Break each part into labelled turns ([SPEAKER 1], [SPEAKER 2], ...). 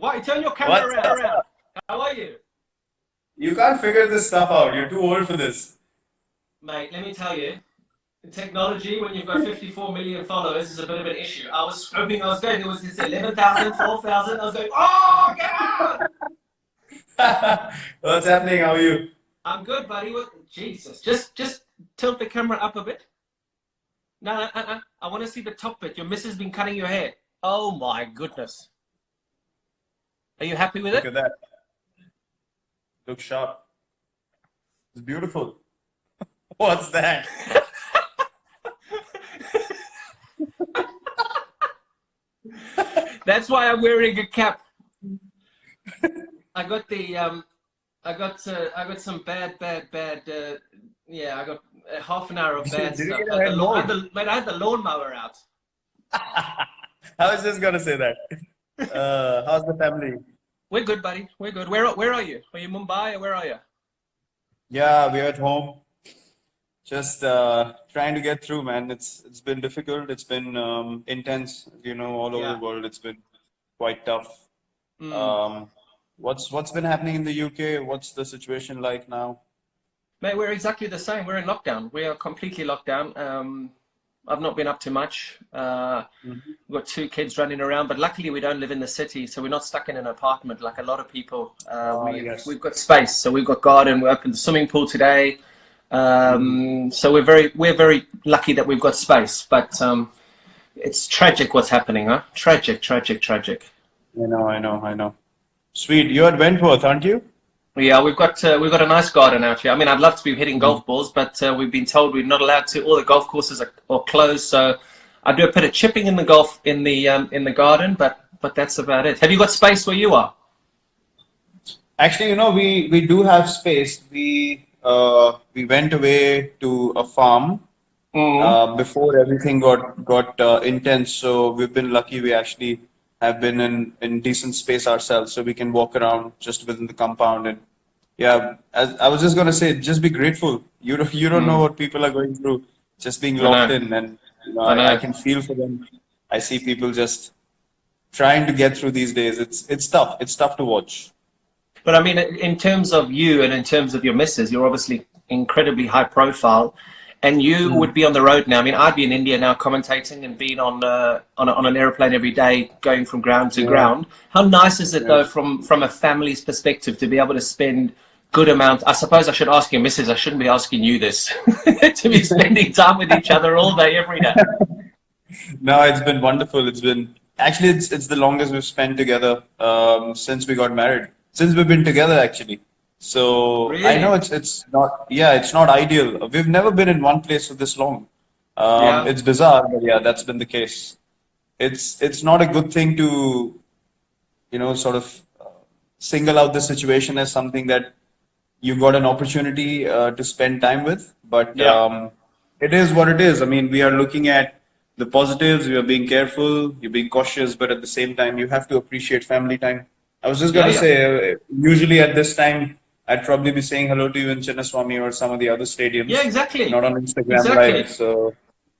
[SPEAKER 1] Why? Turn your camera
[SPEAKER 2] What's
[SPEAKER 1] around.
[SPEAKER 2] up?
[SPEAKER 1] How are you?
[SPEAKER 2] You can't figure this stuff out. You're too old for this.
[SPEAKER 1] Mate, let me tell you, in technology, when you've got 54 million followers, is a bit of an issue. I was hoping I was going, it was this 11,000, 12,000. I was going, oh, get out!
[SPEAKER 2] What's happening? How are you?
[SPEAKER 1] I'm good, buddy. What? Jesus. Just tilt the camera up a bit. No. I want to see the top bit. Your missus has been cutting your hair. Oh, my goodness. Are you happy with
[SPEAKER 2] Look
[SPEAKER 1] it?
[SPEAKER 2] at that. Looks sharp. It's beautiful. What's that?
[SPEAKER 1] That's why I'm wearing a cap. I got some bad. Yeah, I got half an hour of bad
[SPEAKER 2] Did you
[SPEAKER 1] stuff.
[SPEAKER 2] get your head mowed?
[SPEAKER 1] I had the lawnmower out.
[SPEAKER 2] I was just gonna say that. How's the family?
[SPEAKER 1] We're good, buddy. We're good. Where are you? Are you Mumbai or where are you?
[SPEAKER 2] Yeah, we're at home. Just trying to get through, man. It's been difficult. It's been intense, all over
[SPEAKER 1] Yeah.
[SPEAKER 2] the world. It's been quite tough.
[SPEAKER 1] Mm.
[SPEAKER 2] What's been happening in the UK? What's the situation like now?
[SPEAKER 1] Mate, we're exactly the same. We're in lockdown. We are completely locked down. I've not been up to much.
[SPEAKER 2] Mhm.
[SPEAKER 1] We've got two kids running around, but luckily we don't live in the city, so we're not stuck in an apartment like a lot of people.
[SPEAKER 2] Yes.
[SPEAKER 1] We've got space, so we've got garden. We opened the swimming pool today. So we're very lucky that we've got space, but it's tragic what's happening, huh? Tragic.
[SPEAKER 2] I know. Sweet. You're at Wentworth, aren't you?
[SPEAKER 1] Yeah, we've got a nice garden out here. I mean, I'd love to be hitting golf balls, but we've been told we're not allowed to. All the golf courses are closed, so I do a bit of chipping in the in the garden, but that's about it. Have you got space where you are?
[SPEAKER 2] Actually, we do have space. We went away to a farm before everything got intense. So we've been lucky. We actually have been in decent space ourselves, so we can walk around just within the compound. And yeah, as I was just gonna say, just be grateful. You don't know what people are going through, just being
[SPEAKER 1] I
[SPEAKER 2] locked
[SPEAKER 1] know.
[SPEAKER 2] in, and
[SPEAKER 1] I
[SPEAKER 2] I
[SPEAKER 1] know.
[SPEAKER 2] can feel for them. I see people just trying to get through these days. It's tough. It's tough to watch.
[SPEAKER 1] But I mean, in terms of you and in terms of your missus, you're obviously incredibly high profile, and you would be on the road now. I mean, I'd be in India now commentating and being on an airplane every day, going from ground to
[SPEAKER 2] Yeah.
[SPEAKER 1] ground. How nice is it
[SPEAKER 2] Yeah.
[SPEAKER 1] though, from a family's perspective, to be able to spend good amount? I suppose I should ask your missus. I shouldn't be asking you this. To be spending time with each other all day, every day.
[SPEAKER 2] No, it's been wonderful. It's the longest we've spent together since we got married. Since we've been together, actually. So I know
[SPEAKER 1] Really?
[SPEAKER 2] it's not ideal. We've never been in one place for this long.
[SPEAKER 1] Yeah.
[SPEAKER 2] It's bizarre, but yeah, that's been the case. It's not a good thing to, sort of single out the situation as something that you got an opportunity to spend time with. But
[SPEAKER 1] Yeah.
[SPEAKER 2] it is what it is. I mean, we are looking at the positives. We are being careful. You're being cautious, but at the same time, you have to appreciate family time. I was just
[SPEAKER 1] Yeah.
[SPEAKER 2] gonna
[SPEAKER 1] Yeah.
[SPEAKER 2] say, usually at this time, I'd probably be saying hello to you in Chinnaswamy or some of the other
[SPEAKER 1] Yeah.
[SPEAKER 2] stadiums,
[SPEAKER 1] Exactly.
[SPEAKER 2] not on Instagram Live.
[SPEAKER 1] Exactly.
[SPEAKER 2] So,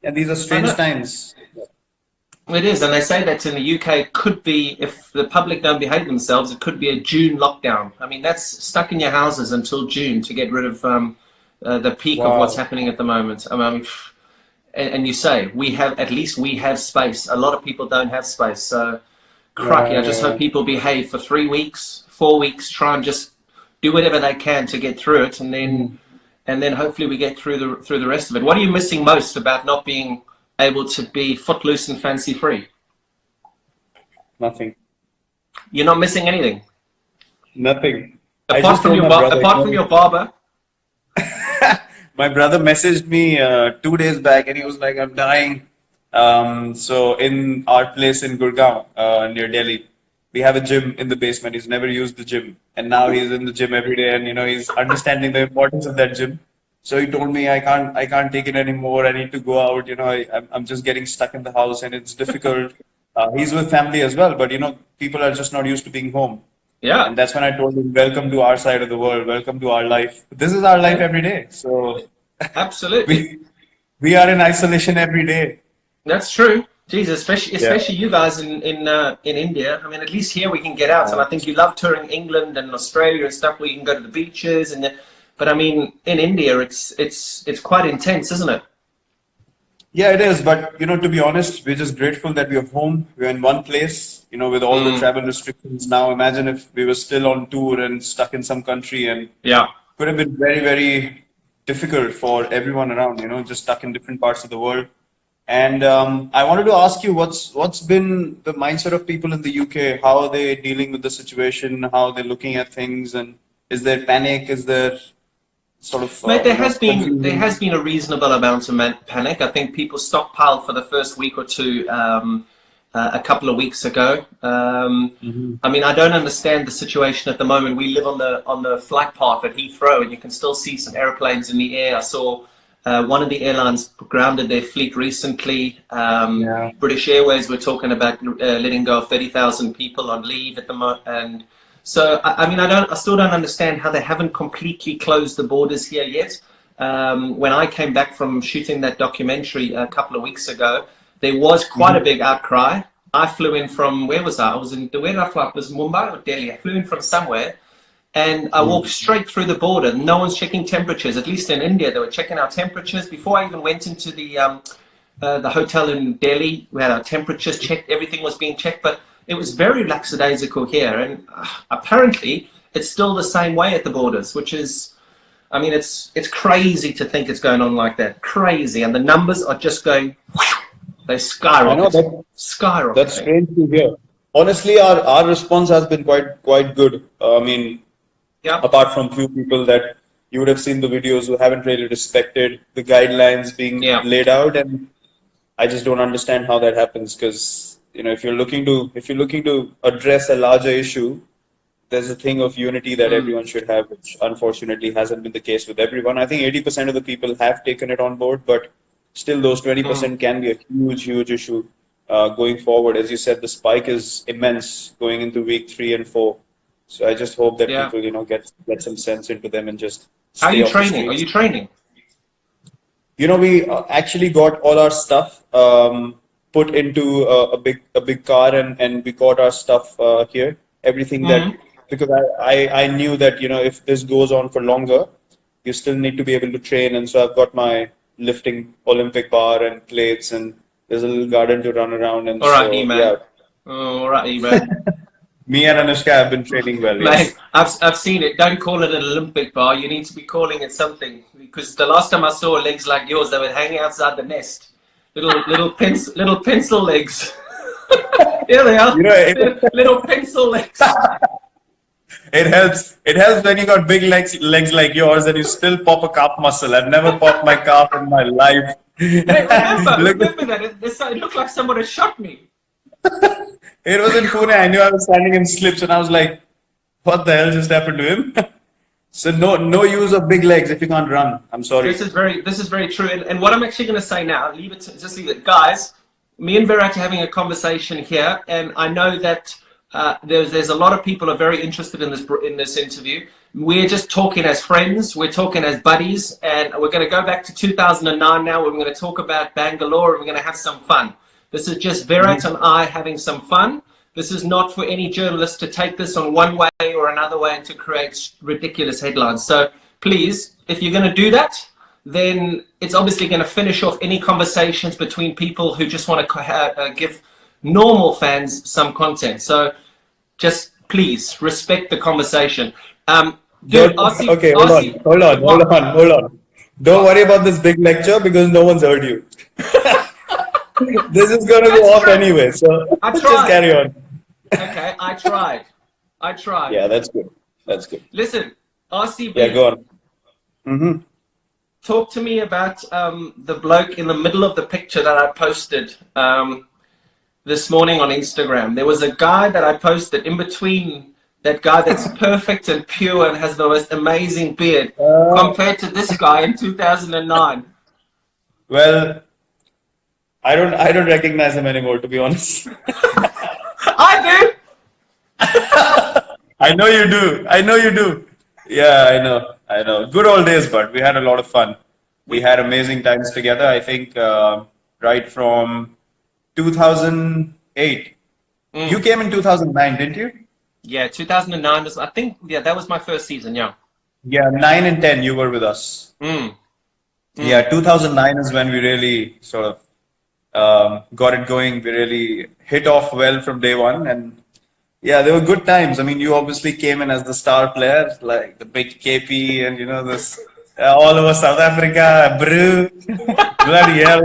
[SPEAKER 2] yeah, these are
[SPEAKER 1] I
[SPEAKER 2] strange
[SPEAKER 1] know.
[SPEAKER 2] times.
[SPEAKER 1] It is, and they say that in the UK, it could be, if the public don't behave themselves, it could be a June lockdown. I mean, that's stuck in your houses until June to get rid of the peak of what's
[SPEAKER 2] Wow.
[SPEAKER 1] happening at the moment. I mean, and you say at least we have space. A lot of people don't have space, so crikey,
[SPEAKER 2] Yeah,
[SPEAKER 1] I
[SPEAKER 2] yeah,
[SPEAKER 1] just hope
[SPEAKER 2] yeah.
[SPEAKER 1] people behave for 3 weeks, 4 weeks, try and just do whatever they can to get through it, and then hopefully we get through the rest of it. What are you missing most about not being able to be footloose and fancy free?
[SPEAKER 2] Nothing.
[SPEAKER 1] You're not missing anything
[SPEAKER 2] Nothing. I
[SPEAKER 1] apart
[SPEAKER 2] just
[SPEAKER 1] from
[SPEAKER 2] told
[SPEAKER 1] your
[SPEAKER 2] my brother,
[SPEAKER 1] apart from your barber.
[SPEAKER 2] my brother messaged me 2 days back and he was like, I'm dying. So in our place in Gurgaon, near Delhi, we have a gym in the basement. He's never used the gym. And now he's in the gym every day and he's understanding the importance of that gym. So he told me I can't take it anymore. I need to go out. I'm just getting stuck in the house and it's difficult. He's with family as well, but people are just not used to being home.
[SPEAKER 1] Yeah,
[SPEAKER 2] And that's when I told him, welcome to our side of the world, welcome to our life. This is our life
[SPEAKER 1] yeah,
[SPEAKER 2] every day. So
[SPEAKER 1] absolutely.
[SPEAKER 2] we we are in isolation every day.
[SPEAKER 1] That's true. Jesus, especially
[SPEAKER 2] Yeah.
[SPEAKER 1] you guys in India. I mean, at least here we can get out, and I think you love touring England and Australia and stuff where you can go to the beaches but I mean, in India, it's quite intense, isn't it?
[SPEAKER 2] Yeah, it is. But, to be honest, we're just grateful that we're home. We're in one place, with all the travel restrictions now. Imagine if we were still on tour and stuck in some country, and
[SPEAKER 1] Yeah.
[SPEAKER 2] could have been very, very difficult for everyone around, just stuck in different parts of the world. And I wanted to ask you, what's been the mindset of people in the UK? How are they dealing with the situation? How are they looking at things? And is there panic? Is there sort of
[SPEAKER 1] Mate, there
[SPEAKER 2] confusion?
[SPEAKER 1] has been a reasonable amount of panic. I think people stockpiled for the first week or two a couple of weeks ago. I mean, I don't understand the situation at the moment. We live on the flight path at Heathrow, and you can still see some airplanes in the air. I saw one of the airlines grounded their fleet recently.
[SPEAKER 2] Yeah.
[SPEAKER 1] British Airways were talking about letting go of 30,000 people on leave at the moment, and so I mean, I still don't understand how they haven't completely closed the borders here yet. When I came back from shooting that documentary a couple of weeks ago, there was quite a big outcry. I flew in from, where was I? Where did I fly? It was Mumbai or Delhi. I flew in from somewhere, and I walked straight through the border. No one's checking temperatures. At least in India, they were checking our temperatures before I even went into the hotel in Delhi. We had our temperatures checked. Everything was being checked, but it was very lackadaisical here, and apparently it's still the same way at the borders, which is, I mean, it's crazy to think it's going on like that. Crazy, and the numbers are just going, they skyrocket.
[SPEAKER 2] I know
[SPEAKER 1] Skyrocket.
[SPEAKER 2] that's strange to hear. Honestly, our response has been quite good. I mean,
[SPEAKER 1] Yeah.
[SPEAKER 2] apart from few people that you would have seen the videos who haven't really respected the guidelines being
[SPEAKER 1] Yeah.
[SPEAKER 2] laid out, and I just don't understand how that happens, because if you're looking to address a larger issue, there's a thing of unity that everyone should have, which unfortunately hasn't been the case with everyone. I think 80% of the people have taken it on board, but still those 20% can be a huge issue going forward. As you said, the spike is immense going into week 3 and 4. So I just hope that
[SPEAKER 1] Yeah.
[SPEAKER 2] people, get some sense into them and just
[SPEAKER 1] How are
[SPEAKER 2] stay
[SPEAKER 1] you
[SPEAKER 2] off the
[SPEAKER 1] training? Are
[SPEAKER 2] streets.
[SPEAKER 1] you training?
[SPEAKER 2] We actually got all our stuff put into a big car, and we got our stuff here. Everything that, because I knew that if this goes on for longer, you still need to be able to train, and so I've got my lifting Olympic bar and plates, and there's a little garden to run around, and
[SPEAKER 1] All right,
[SPEAKER 2] so
[SPEAKER 1] E-man.
[SPEAKER 2] yeah,
[SPEAKER 1] All right, E-man.
[SPEAKER 2] me and Anushka have been training well.
[SPEAKER 1] Mate,
[SPEAKER 2] Yes.
[SPEAKER 1] I've seen it. Don't call it an Olympic bar. You need to be calling it something, because the last time I saw legs like yours, they were hanging outside the nest. Little pencil legs. Here they are. Little pencil legs.
[SPEAKER 2] It helps. It helps when you got big legs like yours, and you still pop a calf muscle. I've never popped my calf in my life.
[SPEAKER 1] Hey, remember that. It looked like someone had shot me.
[SPEAKER 2] It was in Pune. I knew I was standing in slips, and I was like, "What the hell just happened to him?" So no use of big legs if you can't run. I'm sorry.
[SPEAKER 1] This is very true. And what I'm actually going to say now, just leave it, guys. Me and Virat are having a conversation here, and I know that there's a lot of people are very interested in this interview. We're just talking as friends. We're talking as buddies, and we're going to go back to 2009 now. We're going to talk about Bangalore, and we're going to have some fun. This is just Virat and I having some fun. This is not for any journalist to take this on one way or another way and to create ridiculous headlines. So please, if you're going to do that, then it's obviously going to finish off any conversations between people who just want to give normal fans some content. So just please respect the conversation. Dude,
[SPEAKER 2] Okay, hold on. Don't worry about this big lecture, because no one's heard you. This is going to go off anyway, so just carry on.
[SPEAKER 1] Okay, I tried.
[SPEAKER 2] Yeah, that's good.
[SPEAKER 1] Listen, RCB.
[SPEAKER 2] Yeah, go on.
[SPEAKER 1] Talk to me about the bloke in the middle of the picture that I posted this morning on Instagram. There was a guy that I posted in between, that guy that's perfect and pure and has the most amazing beard, compared to this guy in 2009.
[SPEAKER 2] Well, I don't recognize him anymore, to be honest.
[SPEAKER 1] I do.
[SPEAKER 2] I know you do. Yeah, I know. Good old days, but we had a lot of fun. We had amazing times together. I think right from 2008. You came in 2009, didn't you?
[SPEAKER 1] Yeah, 2009 was, I think, yeah, that was my first season, yeah.
[SPEAKER 2] Yeah, 9 and 10, you were with us. Yeah, 2009 is when we really sort of got it going. We really hit off well from day one. And yeah, they were good times. I mean, you obviously came in as the star player, like the big KP and, this all over South Africa, brew, bloody hell.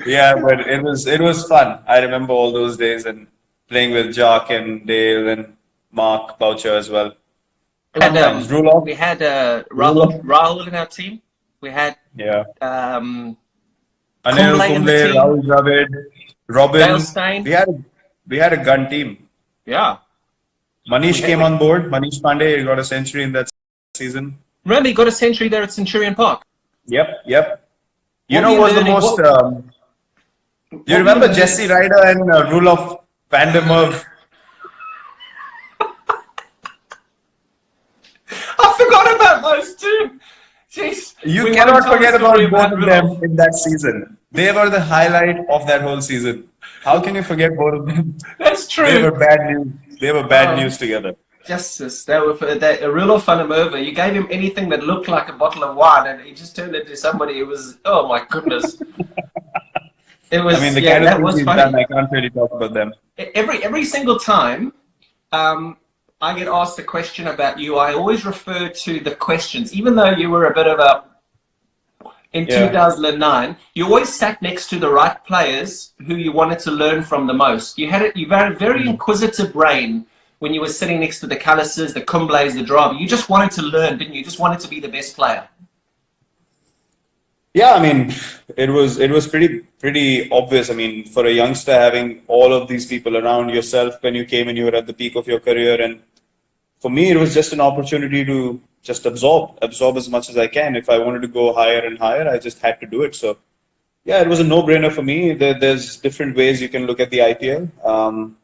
[SPEAKER 2] Yeah, but it was fun. I remember all those days and playing with Jock and Dale and Mark Boucher as well. Fun times.
[SPEAKER 1] We had
[SPEAKER 2] Ruloff.
[SPEAKER 1] Rahul in our team. We had
[SPEAKER 2] Yeah.
[SPEAKER 1] Kumble
[SPEAKER 2] Anil
[SPEAKER 1] in the
[SPEAKER 2] Kumble,
[SPEAKER 1] team.
[SPEAKER 2] Rahul Dravid, Robin.
[SPEAKER 1] Dale Steyn.
[SPEAKER 2] We had a gun team.
[SPEAKER 1] Yeah.
[SPEAKER 2] Manish came on board. Manish Pandey got a century in that season.
[SPEAKER 1] Remember, he got a century there at Centurion Park.
[SPEAKER 2] Yep. You
[SPEAKER 1] What
[SPEAKER 2] know
[SPEAKER 1] were you
[SPEAKER 2] what's the
[SPEAKER 1] learning?
[SPEAKER 2] most?
[SPEAKER 1] What
[SPEAKER 2] You remember Jesse Ryder and Ruloff Van der Merwe?
[SPEAKER 1] I forgot about those two. Jeez.
[SPEAKER 2] You
[SPEAKER 1] We
[SPEAKER 2] cannot
[SPEAKER 1] won't tell the
[SPEAKER 2] forget
[SPEAKER 1] story
[SPEAKER 2] about both of them
[SPEAKER 1] Ruloff.
[SPEAKER 2] in that season. They were the highlight of that whole season. How can you forget both of them?
[SPEAKER 1] That's true.
[SPEAKER 2] They were bad news. They were bad news together.
[SPEAKER 1] Justice. That Ruloff Van der Merwe. You gave him anything that looked like a bottle of wine, and he just turned into somebody who was. Oh my goodness. It was.
[SPEAKER 2] I mean, the
[SPEAKER 1] yeah,
[SPEAKER 2] kind of
[SPEAKER 1] that
[SPEAKER 2] things
[SPEAKER 1] was
[SPEAKER 2] he's
[SPEAKER 1] funny.
[SPEAKER 2] done, I can't really talk about them.
[SPEAKER 1] Every single time I get asked a question about you, I always refer to the questions, even though you were a bit of a. In 2009, you always sat next to the right players who you wanted to learn from the most. You had a very inquisitive brain when you were sitting next to the Callises, the Kumbles, the Dravid. You just wanted to learn, didn't you? You just wanted to be the best player.
[SPEAKER 2] Yeah, I mean, it was pretty obvious. I mean, for a youngster having all of these people around yourself when you came and you were at the peak of your career, and for me, it was just an opportunity to just absorb as much as I can. If I wanted to go higher and higher, I just had to do it. So, yeah, it was a no-brainer for me. There's different ways you can look at the IPL.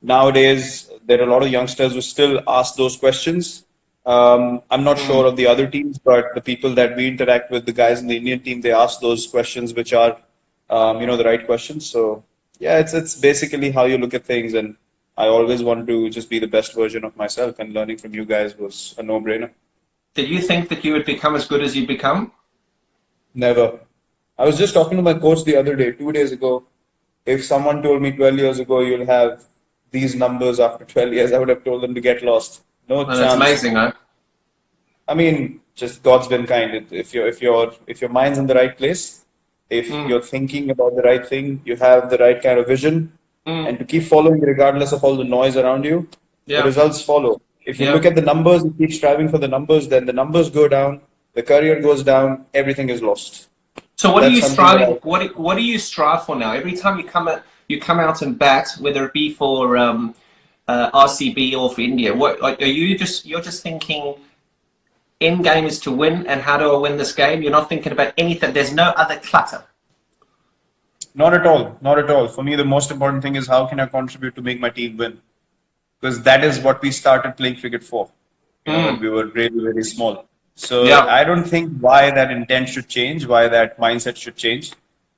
[SPEAKER 2] Nowadays, there are a lot of youngsters who still ask those questions. I'm not sure of the other teams, but the people that we interact with, the guys in the Indian team, they ask those questions, which are, the right questions. So, yeah, it's basically how you look at things, and I always wanted to just be the best version of myself, and learning from you guys was a no-brainer.
[SPEAKER 1] Did you think that you would become as good as you become?
[SPEAKER 2] Never. I was just talking to my coach the other day, 2 days ago. If someone told me 12 years ago you'll have these numbers after 12 years, I would have told them to get lost. No chance.
[SPEAKER 1] That's amazing, huh?
[SPEAKER 2] I mean, just God's been kind. If your mind's in the right place, if you're thinking about the right thing, you have the right kind of vision, and to keep following regardless of all the noise around you, the results follow. If you look at the numbers and keep striving for the numbers, then the numbers go down, the career goes down, everything is lost.
[SPEAKER 1] So what
[SPEAKER 2] That's
[SPEAKER 1] are you
[SPEAKER 2] something
[SPEAKER 1] striving?
[SPEAKER 2] that
[SPEAKER 1] What do you strive for now? Every time you come out and bat, whether it be for RCB or for India, you're just thinking end game is to win, and how do I win this game? You're not thinking about anything. There's no other clutter.
[SPEAKER 2] Not at all. Not at all. For me, the most important thing is how can I contribute to make my team win? Because that is what we started playing cricket for. When we were really, really small. So I don't think why that intent should change, why that mindset should change.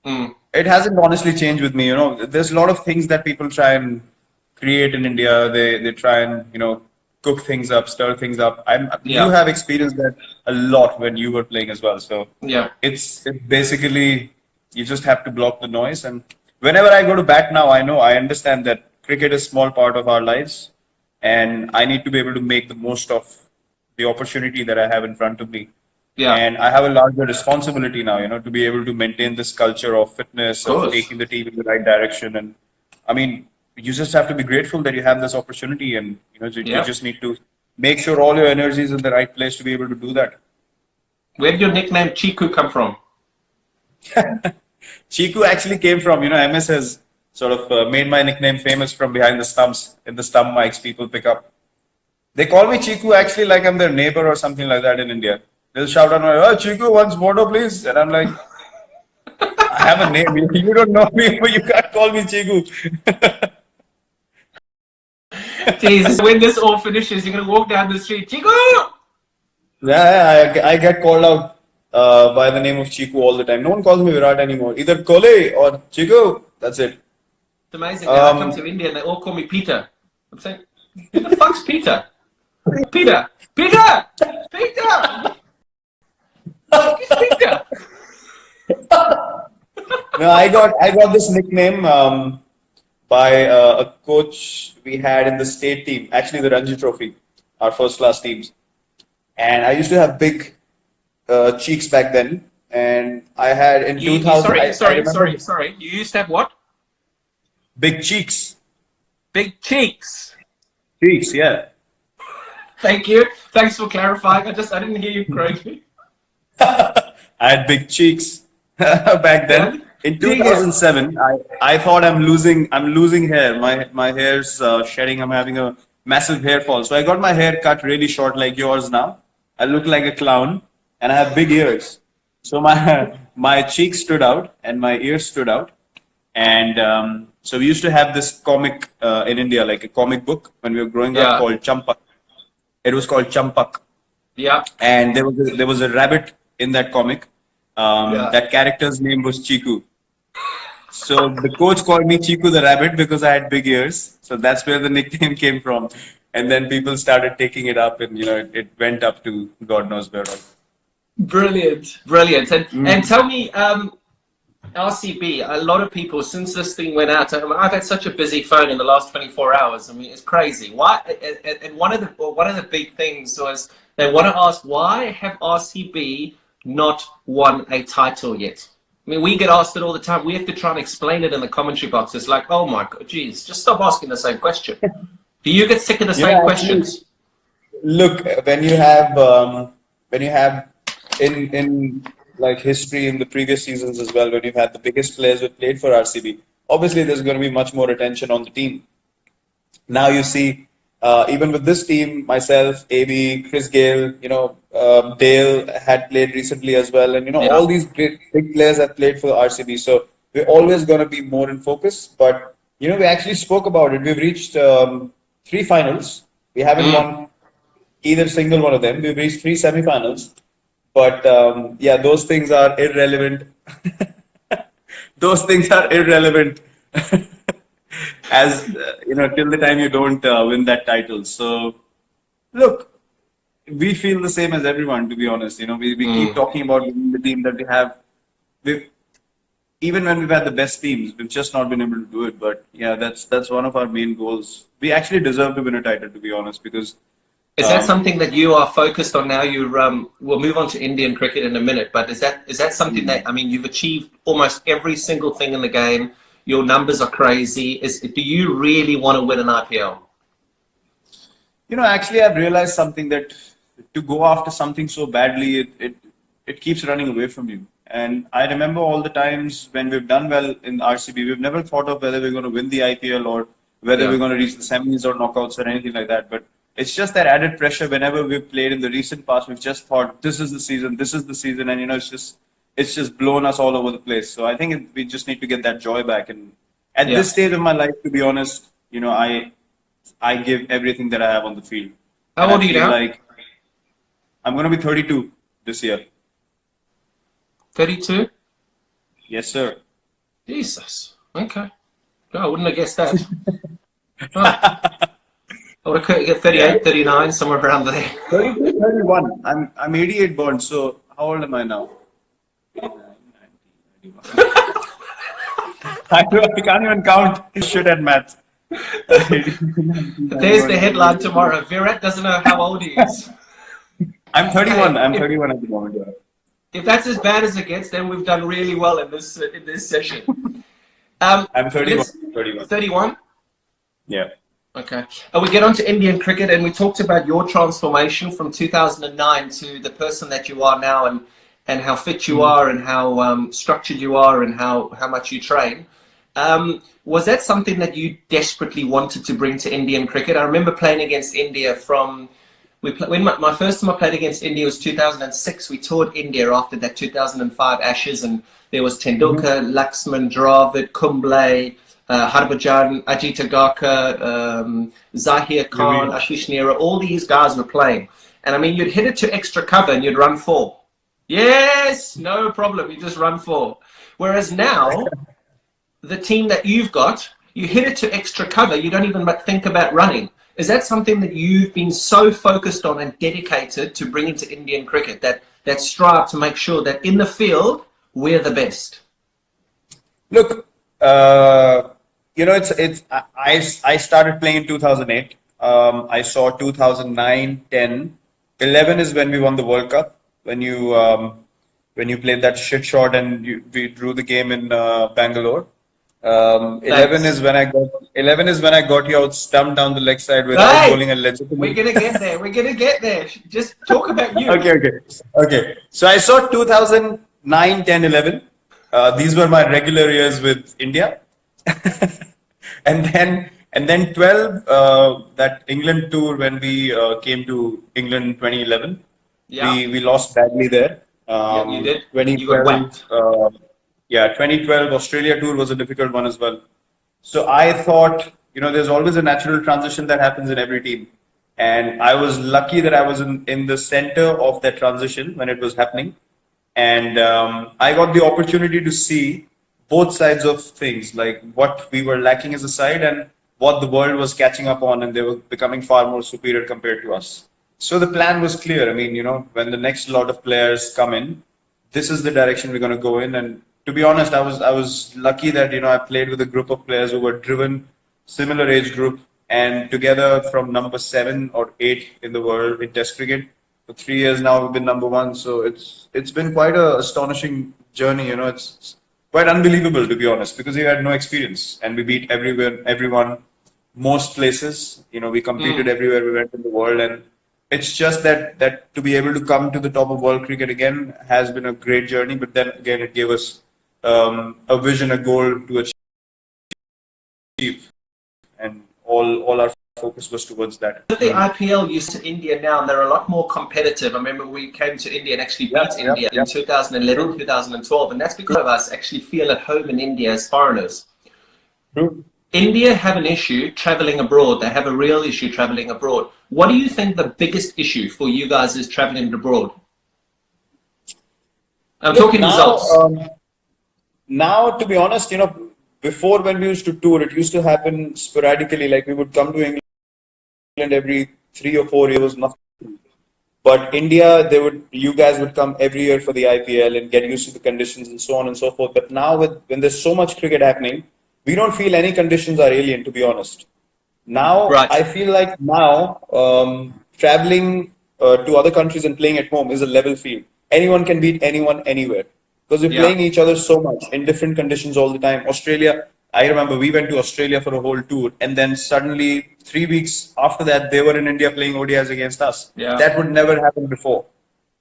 [SPEAKER 2] It hasn't honestly changed with me. There's a lot of things that people try and create in India. They try and cook things up, stir things up. You have experienced that a lot when you were playing as well. So it's basically you just have to block the noise. And whenever I go to bat now, I understand that cricket is a small part of our lives, and I need to be able to make the most of the opportunity that I have in front of me. And I have a larger responsibility now, to be able to maintain this culture of fitness, of taking the team in the right direction. And I mean, you just have to be grateful that you have this opportunity, and you just need to make sure all your energy is in the right place to be able to do that.
[SPEAKER 1] Where did your nickname Chiku come from?
[SPEAKER 2] Chiku actually came from, MS has sort of made my nickname famous from behind the stumps. In the stump mics people pick up. They call me Chiku actually like I'm their neighbor or something like that in India. They'll shout out, "Oh, Chiku, once photo, please." And I'm like, I have a name. You don't know me, but you can't call me Chiku.
[SPEAKER 1] Jesus, when this all finishes, you're going to walk down the street, Chiku!
[SPEAKER 2] Yeah, I get called out by the name of Chiku all the time. No one calls me Virat anymore. Either Kohli or Chiku. That's it.
[SPEAKER 1] It's amazing. Now I come to India and they all call me Peter. I'm saying, who the fuck's Peter? Peter! Peter! Peter! Fuck is Peter?
[SPEAKER 2] No, I got this nickname by a coach we had in the state team, actually the Ranji Trophy, our first class teams. And I used to have big cheeks back then. And I had in 2000.
[SPEAKER 1] Sorry. You used to have what?
[SPEAKER 2] Big cheeks.
[SPEAKER 1] Big cheeks.
[SPEAKER 2] Cheeks, yeah.
[SPEAKER 1] Thank you. Thanks for clarifying. I didn't hear you correctly.
[SPEAKER 2] I had big cheeks back then. In 2007, I thought I'm losing hair. My hair's shedding. I'm having a massive hair fall. So I got my hair cut really short, like yours now. I look like a clown, and I have big ears. So my cheeks stood out and my ears stood out. And so we used to have this comic in India, like a comic book when we were growing up, called Champak. It was called Champak.
[SPEAKER 1] Yeah.
[SPEAKER 2] And there was a rabbit in that comic. That character's name was Chiku. So the coach called me Chiku the rabbit because I had big ears. So that's where the nickname came from. And then people started taking it up, and it went up to God knows where.
[SPEAKER 1] Brilliant. And tell me, RCB, a lot of people, since this thing went out, I've had such a busy phone in the last 24 hours. I mean, it's crazy. Why? And one of the big things was they want to ask, why have RCB not won a title yet? I mean, we get asked it all the time. We have to try and explain it in the commentary box. It's like, oh my God, geez, just stop asking the same question. Do you get sick of the same questions?
[SPEAKER 2] Look, when you have in like history in the previous seasons as well, when you've had the biggest players who played for RCB, obviously there's going to be much more attention on the team. Now you see, even with this team, myself, AB, Chris Gale, Dale had played recently as well, and all these great big players have played for RCB. So we're always going to be more in focus. But we actually spoke about it. We've reached 3 finals. We haven't won either single one of them. We've reached 3 semifinals. But those things are irrelevant. Those things are irrelevant as till the time you don't win that title. So look, we feel the same as everyone, to be honest. We keep talking about the team that we have. Even when we've had the best teams, we've just not been able to do it. But yeah, that's one of our main goals. We actually deserve to win a title, to be honest, because.
[SPEAKER 1] Is that something that you are focused on now? We'll move on to Indian cricket in a minute, but is that something that, I mean, you've achieved almost every single thing in the game. Your numbers are crazy. Do you really want to win an IPL?
[SPEAKER 2] Actually, I've realized something, that to go after something so badly, it keeps running away from you. And I remember all the times when we've done well in RCB, we've never thought of whether we're going to win the IPL or whether we're going to reach the semis or knockouts or anything like that. But it's just that added pressure. Whenever we've played in the recent past, we've just thought, this is the season, and it's just blown us all over the place. So I think we just need to get that joy back. And at this stage of my life, to be honest, I give everything that I have on the field.
[SPEAKER 1] How old are you now?
[SPEAKER 2] Like, I'm going to be 32 this year.
[SPEAKER 1] 32?
[SPEAKER 2] Yes, sir.
[SPEAKER 1] Jesus. Okay. No, I wouldn't have guessed that. I would have get 38, 39, somewhere around there.
[SPEAKER 2] 32, 31. I'm 88 born, so how old am I now? I can't even count. Shit at maths.
[SPEAKER 1] There's the headline tomorrow. Virat doesn't know how old he is.
[SPEAKER 2] I'm 31. I'm 31 at the moment. Yeah.
[SPEAKER 1] If that's as bad as it gets, then we've done really well in this session.
[SPEAKER 2] I'm 31. 31.
[SPEAKER 1] 31?
[SPEAKER 2] Yeah.
[SPEAKER 1] Okay. We get on to Indian cricket, and we talked about your transformation from 2009 to the person that you are now, and how fit you are, and how structured you are, and how much you train. Was that something that you desperately wanted to bring to Indian cricket? I remember playing against India when my first time I played against India was 2006. We toured India after that 2005 Ashes, and there was Tendulkar, Laxman, Dravid, Kumble, Harbhajan, Ajit Agarkar, Zahir Khan, Ashish Nehra. All these guys were playing. And I mean, you'd hit it to extra cover and you'd run 4. Yes, no problem. You just run 4. Whereas now, the team that you've got, you hit it to extra cover, you don't even think about running. Is that something that you've been so focused on and dedicated to bringing to Indian cricket, that strive to make sure that in the field, we're the best?
[SPEAKER 2] Look, I started playing in 2008. I saw 2009, 10, 11 is when we won the World Cup. When you played that shit shot and we drew the game in Bangalore. 11 is when I got you out stumped down the leg side without bowling a legitimate.
[SPEAKER 1] We're gonna get there. We're gonna get there. Just talk about you.
[SPEAKER 2] Okay. So I saw 2009, 10, 11. These were my regular years with India, and then 12. That England tour when we came to England in 2011.
[SPEAKER 1] Yeah.
[SPEAKER 2] We lost badly there.
[SPEAKER 1] Yeah, you did.
[SPEAKER 2] 2012.
[SPEAKER 1] You got whacked.
[SPEAKER 2] 2012 Australia tour was a difficult one as well. So I thought, there's always a natural transition that happens in every team. And I was lucky that I was in the center of that transition when it was happening. And I got the opportunity to see both sides of things, like what we were lacking as a side and what the world was catching up on, and they were becoming far more superior compared to us. So the plan was clear. I mean, when the next lot of players come in, this is the direction we're going to go in. And to be honest, I was lucky that I played with a group of players who were driven, similar age group, and together from number 7 or 8 in the world in Test cricket. For 3 years now, we've been number 1. So it's been quite an astonishing journey. It's quite unbelievable, to be honest, because we had no experience and we beat everyone, most places. We competed everywhere we went in the world, and it's just that to be able to come to the top of world cricket again has been a great journey. But then again, it gave us a vision, a goal to achieve, and all our focus was towards that.
[SPEAKER 1] With the IPL used to India now, and they're a lot more competitive. I remember we came to India and actually beat India in 2011, 2012, and that's because of us actually feel at home in India as foreigners.
[SPEAKER 2] True.
[SPEAKER 1] India have an issue traveling abroad. They have a real issue traveling abroad. What do you think the biggest issue for you guys is traveling abroad? I'm talking results.
[SPEAKER 2] Now, to be honest, before when we used to tour, it used to happen sporadically. Like we would come to England every 3 or 4 years, nothing. But India, you guys would come every year for the IPL and get used to the conditions and so on and so forth. But now, when there's so much cricket happening, we don't feel any conditions are alien, to be honest. Now, I feel like traveling to other countries and playing at home is a level field. Anyone can beat anyone anywhere. Because we're playing each other so much in different conditions all the time. Australia, I remember we went to Australia for a whole tour, and then suddenly 3 weeks after that, they were in India playing ODIs against us.
[SPEAKER 1] Yeah.
[SPEAKER 2] That would never happen before.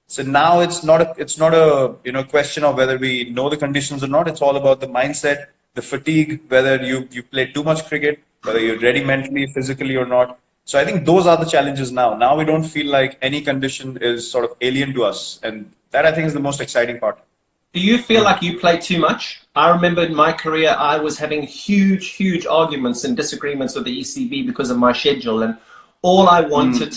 [SPEAKER 2] So now it's not a question of whether we know the conditions or not. It's all about the mindset, the fatigue, whether you play too much cricket, whether you're ready mentally, physically or not. So I think those are the challenges now. Now we don't feel like any condition is sort of alien to us, and that I think is the most exciting part.
[SPEAKER 1] Do you feel like you play too much? I remember in my career, I was having huge arguments and disagreements with the ECB because of my schedule. And all I wanted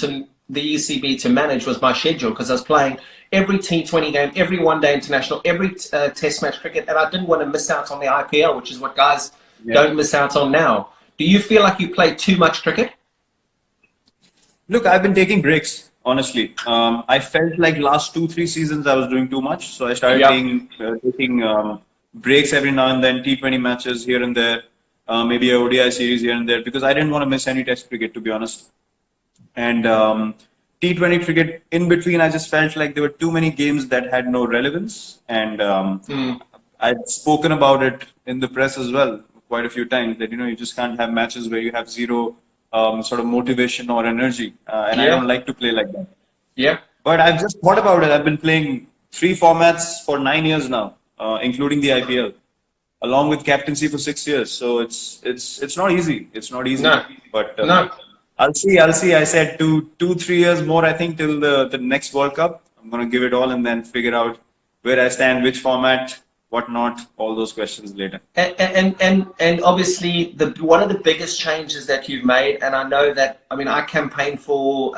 [SPEAKER 1] the ECB to manage was my schedule, because I was playing every T20 game, every one-day international, every test match cricket. And I didn't want to miss out on the IPL, which is what guys don't miss out on now. Do you feel like you play too much cricket?
[SPEAKER 2] Look, I've been taking breaks. Honestly, I felt like last 2-3 seasons I was doing too much, so I started taking breaks every now and then, T20 matches here and there, maybe a ODI series here and there, because I didn't want to miss any Test cricket, to be honest. And T20 cricket in between, I just felt like there were too many games that had no relevance, and I'd spoken about it in the press as well quite a few times that you just can't have matches where you have zero sort of motivation or energy, and I don't like to play like that.
[SPEAKER 1] Yeah.
[SPEAKER 2] But I've just thought about it. I've been playing 3 formats for 9 years now, including the IPL, along with captaincy for 6 years. So it's not easy. It's not easy.
[SPEAKER 1] No.
[SPEAKER 2] But
[SPEAKER 1] No.
[SPEAKER 2] I'll see. I said 2-3 years more, I think, till the next World Cup. I'm gonna give it all and then figure out where I stand, which format, what not, all those questions later.
[SPEAKER 1] And obviously one of the biggest changes that you've made, and I know that, I mean, I campaign for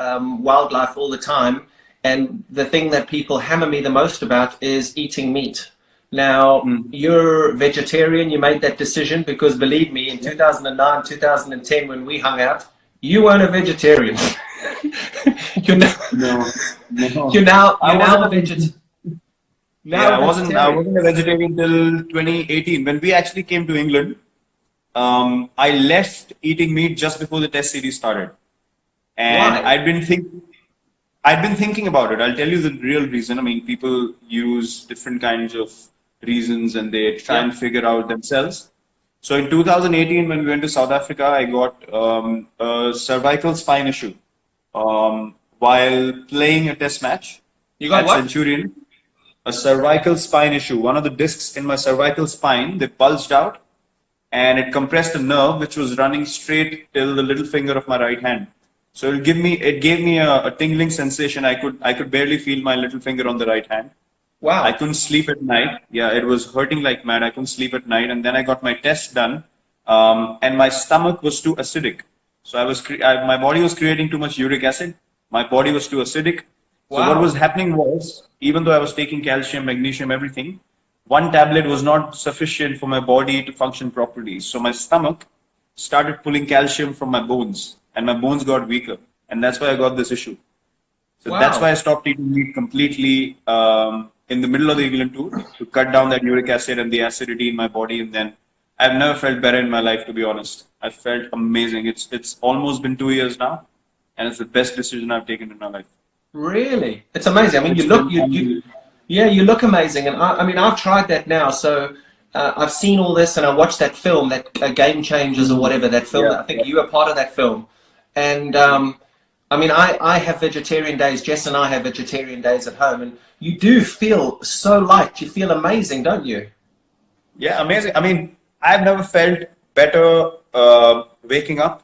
[SPEAKER 1] wildlife all the time, and the thing that people hammer me the most about is eating meat. Now,
[SPEAKER 2] Mm.
[SPEAKER 1] you're vegetarian, you made that decision because believe me, in 2009, 2010, when we hung out, you weren't a vegetarian. you're now,
[SPEAKER 2] No,
[SPEAKER 1] you're
[SPEAKER 2] no.
[SPEAKER 1] now,
[SPEAKER 2] I
[SPEAKER 1] you're now a
[SPEAKER 2] wasn't.
[SPEAKER 1] now
[SPEAKER 2] Yeah,
[SPEAKER 1] a
[SPEAKER 2] I
[SPEAKER 1] vegetarian.
[SPEAKER 2] wasn't a vegetarian till 2018 when we actually came to England. I left eating meat just before the Test series started, and
[SPEAKER 1] Why?
[SPEAKER 2] I'd been thinking about it. I'll tell you the real reason. I mean, people use different kinds of reasons and they try
[SPEAKER 1] Yeah.
[SPEAKER 2] and figure out themselves. So in 2018, when we went to South Africa, I got a cervical spine issue while playing a Test match
[SPEAKER 1] You got
[SPEAKER 2] at
[SPEAKER 1] what?
[SPEAKER 2] Centurion. A cervical spine issue. One of the discs in my cervical spine, they bulged out and it compressed a nerve which was running straight till the little finger of my right hand. So it gave me a tingling sensation. I could barely feel my little finger on the right hand. I
[SPEAKER 1] Wow.
[SPEAKER 2] couldn't sleep at night. Yeah, it was hurting like mad. I couldn't sleep at night, and then I got my test done, and my stomach was too acidic. So my body was creating too much uric acid. My body was too acidic. So what was
[SPEAKER 1] Wow.
[SPEAKER 2] happening was, even though I was taking calcium, magnesium, everything, one tablet was not sufficient for my body to function properly. So my stomach started pulling calcium from my bones, and my bones got weaker, and that's why I got this issue. So that's why I
[SPEAKER 1] Wow.
[SPEAKER 2] stopped eating meat completely in the middle of the England tour to cut down that uric acid and the acidity in my body. And then I've never felt better in my life, to be honest. I felt amazing. It's almost been 2 years now, and it's the best decision I've taken in my life.
[SPEAKER 1] Really? It's amazing. I mean,
[SPEAKER 2] It's been
[SPEAKER 1] you
[SPEAKER 2] unbelievable.
[SPEAKER 1] yeah, you look amazing. And I mean, I've tried that now. So I've seen all this and I watched that film, that Game Changers or
[SPEAKER 2] Mhm.
[SPEAKER 1] whatever, that film.
[SPEAKER 2] Yeah,
[SPEAKER 1] I think
[SPEAKER 2] yeah,
[SPEAKER 1] you were part of that film. And I mean, I have vegetarian days. Jess and I have vegetarian days at home. And you do feel so light. You feel amazing, don't you?
[SPEAKER 2] yeah, amazing. I mean, I've never felt better waking up.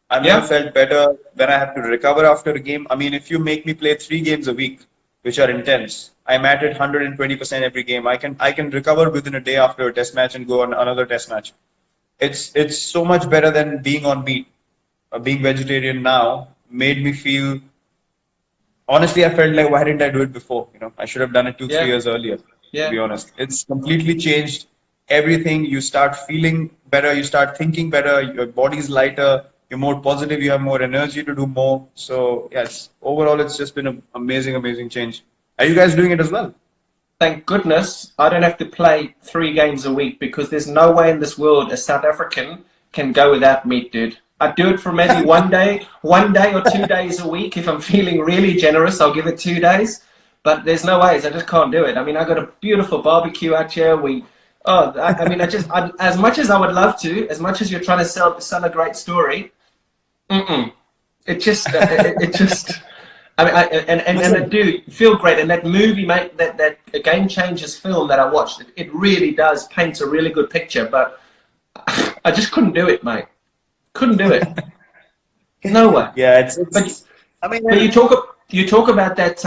[SPEAKER 2] I've never
[SPEAKER 1] Yeah.
[SPEAKER 2] felt better when I have to recover after a game. I mean, if you make me play 3 games a week, which are intense, I'm at it 120% every game. I can recover within a day after a test match and go on another test match. It's so much better than being on meat. Being vegetarian now made me feel honestly. I felt like why didn't I do it before? You know, I should have done it 2 3
[SPEAKER 1] Yeah.
[SPEAKER 2] years earlier. To
[SPEAKER 1] Yeah.
[SPEAKER 2] be honest, it's completely changed everything. You start feeling better. You start thinking better. Your body's lighter. You're more positive. You have more energy to do more. So yes, overall, it's just been an amazing, amazing change. Are you guys doing it as well?
[SPEAKER 1] Thank goodness I don't have to play 3 games a week because there's no way in this world a South African can go without meat, dude. I do it for maybe 1 day or 2 days a week. If I'm feeling really generous, I'll give it 2 days. But there's no ways. I just can't do it. I mean, I got a beautiful barbecue out here. I mean, as much as I would love to, as much as you're trying to sell a great story, mm-mm. It just. I mean, and I
[SPEAKER 2] Listen,
[SPEAKER 1] do feel great. And that movie, mate, that Game Changers film that I watched, it really does paint a really good picture. But I just couldn't do it, mate. Couldn't do it. No way.
[SPEAKER 2] yeah,
[SPEAKER 1] But
[SPEAKER 2] it's. I mean,
[SPEAKER 1] but you talk about that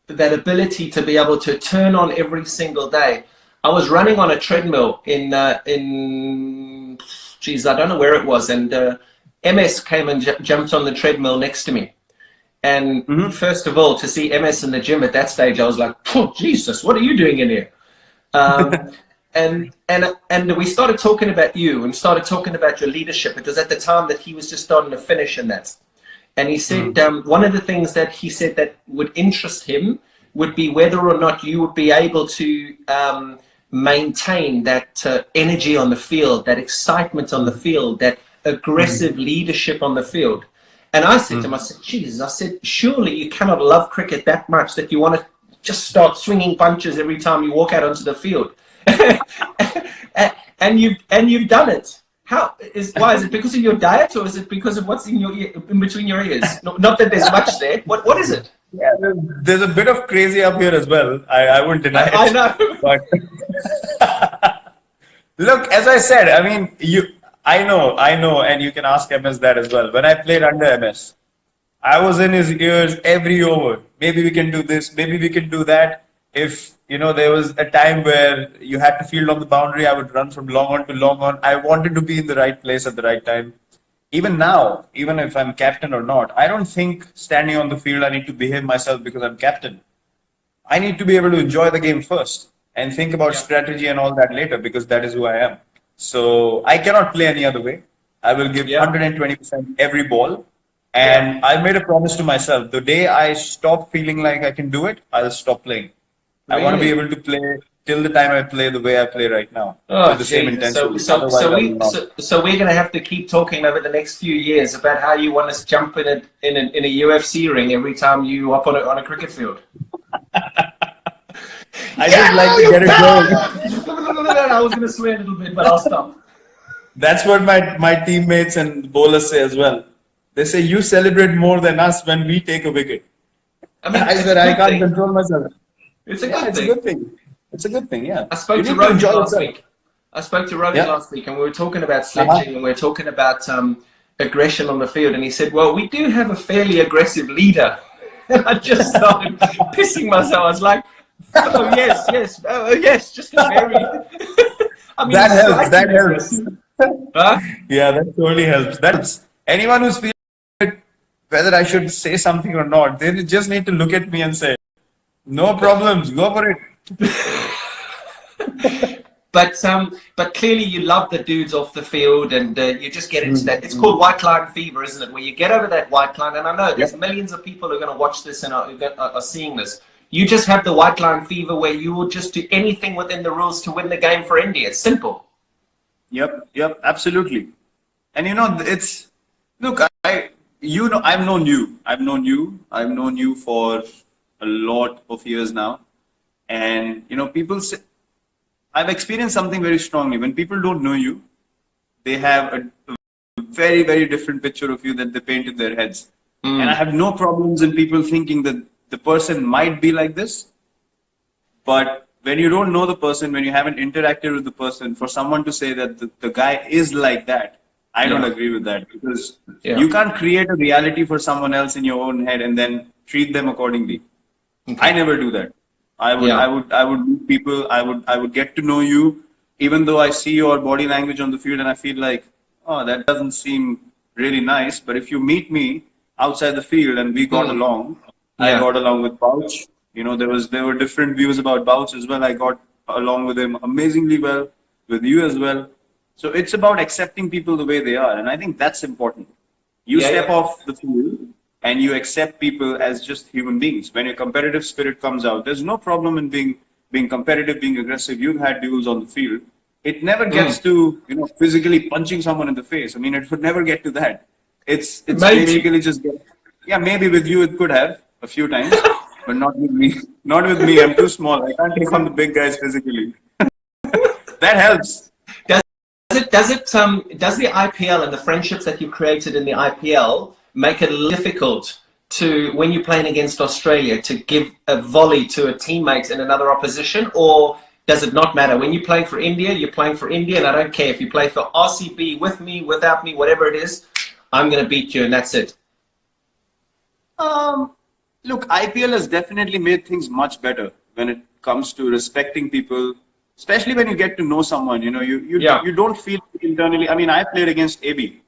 [SPEAKER 1] that ability to be able to turn on every single day. I was running on a treadmill in geez, I don't know where it was, and MS came and jumped on the treadmill next to me. And
[SPEAKER 2] mhm.
[SPEAKER 1] first of all, to see MS in the gym at that stage, I was like, oh, Jesus, what are you doing in here? Um, and we started talking about you and started talking about your leadership. It was at the time that he was just starting to finish in that. And he said one of the things that he said that would interest him would be whether or not you would be able to maintain that energy on the field, that excitement on the field, that aggressive leadership on the field. And I said to him, I said, Jesus, I said, surely you cannot love cricket that much that you want to just start swinging punches every time you walk out onto the field. and you've done it. Why is it because of your diet or is it because of what's in your in between your ears? Not that there's much there. What is it?
[SPEAKER 2] Yeah, there's a bit of crazy up here as well. I wouldn't deny
[SPEAKER 1] I
[SPEAKER 2] it.
[SPEAKER 1] know.
[SPEAKER 2] But look, as I said, I mean, I know, and you can ask MS that as well. When I played under MS, I was in his ears every over. Maybe we can do this. Maybe we can do that. If there was a time where you had to field on the boundary, I would run from long on to long on. I wanted to be in the right place at the right time. Even now, even if I'm captain or not, I don't think standing on the field I need to behave myself because I'm captain. I need to be able to enjoy the game first and think about
[SPEAKER 1] Yeah.
[SPEAKER 2] strategy and all that later because that is who I am. So I cannot play any other way. I will give
[SPEAKER 1] Yeah.
[SPEAKER 2] 120% every ball.
[SPEAKER 1] Yeah.
[SPEAKER 2] And I made a promise to myself. The day I stop feeling like I can do it, I'll stop playing. I want to be
[SPEAKER 1] Really?
[SPEAKER 2] able to play till the time I play the way I play right now
[SPEAKER 1] Oh,
[SPEAKER 2] with the same
[SPEAKER 1] Jesus. So,
[SPEAKER 2] intensity.
[SPEAKER 1] so,
[SPEAKER 2] Otherwise,
[SPEAKER 1] so
[SPEAKER 2] I will
[SPEAKER 1] we,
[SPEAKER 2] not.
[SPEAKER 1] so we're going to have to keep talking over the next few years about how you want us to jump in a UFC ring every time you up on a cricket field.
[SPEAKER 2] I
[SPEAKER 1] Yeah,
[SPEAKER 2] just like to
[SPEAKER 1] you
[SPEAKER 2] get it going.
[SPEAKER 1] bastard! I was going to swear a little bit, but I'll stop.
[SPEAKER 2] That's what my teammates and bowlers say as well. They say you celebrate more than us when we take a wicket.
[SPEAKER 1] I mean,
[SPEAKER 2] I
[SPEAKER 1] it's a
[SPEAKER 2] said I
[SPEAKER 1] good
[SPEAKER 2] can't
[SPEAKER 1] thing.
[SPEAKER 2] control myself.
[SPEAKER 1] It's a
[SPEAKER 2] Yeah,
[SPEAKER 1] good
[SPEAKER 2] it's a
[SPEAKER 1] thing.
[SPEAKER 2] good thing. It's a good thing. Yeah,
[SPEAKER 1] I
[SPEAKER 2] you
[SPEAKER 1] spoke to
[SPEAKER 2] need to
[SPEAKER 1] Rogan
[SPEAKER 2] enjoy
[SPEAKER 1] last
[SPEAKER 2] yourself.
[SPEAKER 1] week. I spoke to Rogan
[SPEAKER 2] Yeah.
[SPEAKER 1] last week, and we were talking about
[SPEAKER 2] Uh-huh.
[SPEAKER 1] sledging, and we were talking about aggression on the field. And he said, "Well, we do have a fairly aggressive leader." And I just started pissing myself. I was like, "Oh yes, yes, oh yes, just a very." I mean,
[SPEAKER 2] That
[SPEAKER 1] he's
[SPEAKER 2] helps. That
[SPEAKER 1] slightly
[SPEAKER 2] helps.
[SPEAKER 1] aggressive, huh?
[SPEAKER 2] Yeah, that totally helps. That helps. Anyone who's feeling whether I should say something or not, they just need to look at me and say, "No problems. Go for it."
[SPEAKER 1] But clearly you love the dudes off the field, and you just get into that. It's
[SPEAKER 2] Mm-hmm.
[SPEAKER 1] called white line fever, isn't it? Where you get over that white line, and I know there's
[SPEAKER 2] Yep.
[SPEAKER 1] millions of people who are going to watch this and are seeing this. You just have the white line fever where you will just do anything within the rules to win the game for India. It's simple.
[SPEAKER 2] Yep. Yep. Absolutely. And it's look. I've known you. I've known you for a lot of years now, and people say I've experienced something very strongly. When people don't know you, they have a very, very different picture of you that they paint in their heads. And I have no problems in people thinking that the person might be like this. But when you don't know the person, when you haven't interacted with the person, for someone to say that the guy is like that, I don't
[SPEAKER 1] Yeah.
[SPEAKER 2] agree with that because
[SPEAKER 1] Yeah.
[SPEAKER 2] you can't create a reality for someone else in your own head and then treat them accordingly. I never do that.
[SPEAKER 1] Yeah.
[SPEAKER 2] I would meet people. I would get to know you, even though I see your body language on the field and I feel like, oh, that doesn't seem really nice. But if you meet me outside the field and we got along, I
[SPEAKER 1] Yeah.
[SPEAKER 2] got along with Bouch. There were different views about Bouch as well. I got along with him amazingly well, with you as well. So it's about accepting people the way they are, and I think that's important. You
[SPEAKER 1] Yeah,
[SPEAKER 2] step
[SPEAKER 1] yeah.
[SPEAKER 2] off the field and you accept people as just human beings. When your competitive spirit comes out, there's no problem in being competitive, being aggressive. You've had duels on the field. It never gets to physically punching someone in the face. I mean, it would never get to that. It's
[SPEAKER 1] Maybe.
[SPEAKER 2] basically just yeah. Maybe with you it could have a few times, but not with me. Not with me. I'm too small. I can't take on the big guys physically. That helps.
[SPEAKER 1] Does the IPL and the friendships that you've created in the IPL make it difficult to, when you're playing against Australia, to give a volley to a teammate in another opposition, or does it not matter? When you're playing for India, you're playing for India, and I don't care if you play for RCB with me, without me, whatever it is, I'm going to beat you, and that's it.
[SPEAKER 2] Look, IPL has definitely made things much better when it comes to respecting people, especially when you get to know someone. You don't feel internally. I mean, I played against AB.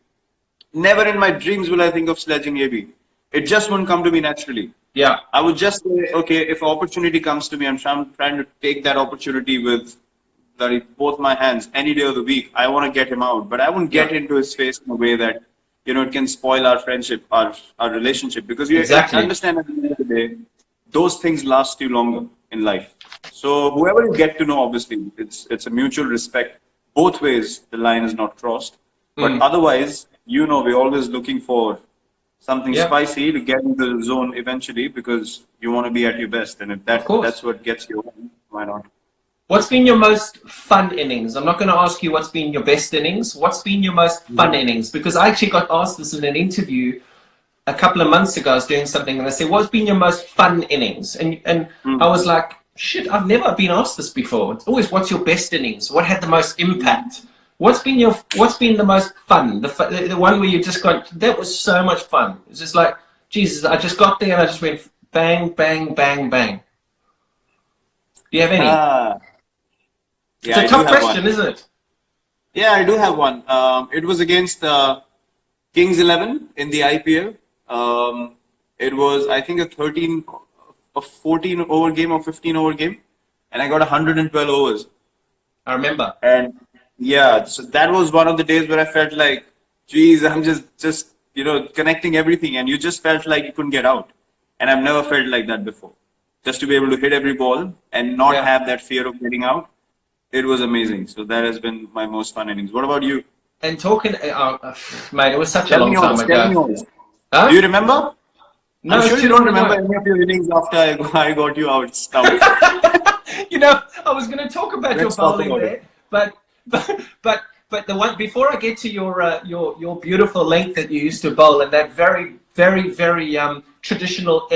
[SPEAKER 2] Never in my dreams will I think of sledging AB. It just won't come to me naturally.
[SPEAKER 1] Yeah.
[SPEAKER 2] I would just say, okay, if an opportunity comes to me, I'm trying to take that opportunity with both my hands any day of the week. I want to get him out, but I won't get into his face in a way that it can spoil our friendship, our relationship, because you
[SPEAKER 1] Exactly.
[SPEAKER 2] understand at the end of the day, those things last you longer in life. So whoever you get to know, obviously, it's a mutual respect. Both ways, the line is not crossed. But otherwise, we're always looking for something spicy to get into the zone eventually because you want to be at your best. And if that's what gets you on, why not?
[SPEAKER 1] What's been your most fun innings? I'm not going to ask you what's been your best innings. What's been your most fun innings? Because I actually got asked this in an interview a couple of months ago. I was doing something and I said, what's been your most fun innings? And I was like, shit, I've never been asked this before. It's always, what's your best innings? What had the most impact? What's been the most fun? The one where you just got, that was so much fun. It's just like, Jesus, I just got there and I just went bang, bang, bang, bang. Do you have any?
[SPEAKER 2] Yeah,
[SPEAKER 1] it's a tough question, isn't it?
[SPEAKER 2] Yeah, I do have one. It was against Kings 11 in the IPL. It was, I think, a 13 a 14 over game or 15 over game, and I got 112 overs.
[SPEAKER 1] I remember.
[SPEAKER 2] And yeah, so that was one of the days where I felt like, geez, I'm just connecting everything, and you just felt like you couldn't get out. And I've never felt like that before. Just to be able to hit every ball and not have that fear of getting out, it was amazing. So that has been my most fun innings. What about you?
[SPEAKER 1] And talking, mate, it was such a long time ago.
[SPEAKER 2] Huh? Do you remember?
[SPEAKER 1] No,
[SPEAKER 2] I'm sure you don't remember any of your innings after I got you out.
[SPEAKER 1] You know, I was going to talk about your bowling there, but the one before I get to your beautiful length that you used to bowl and that very traditional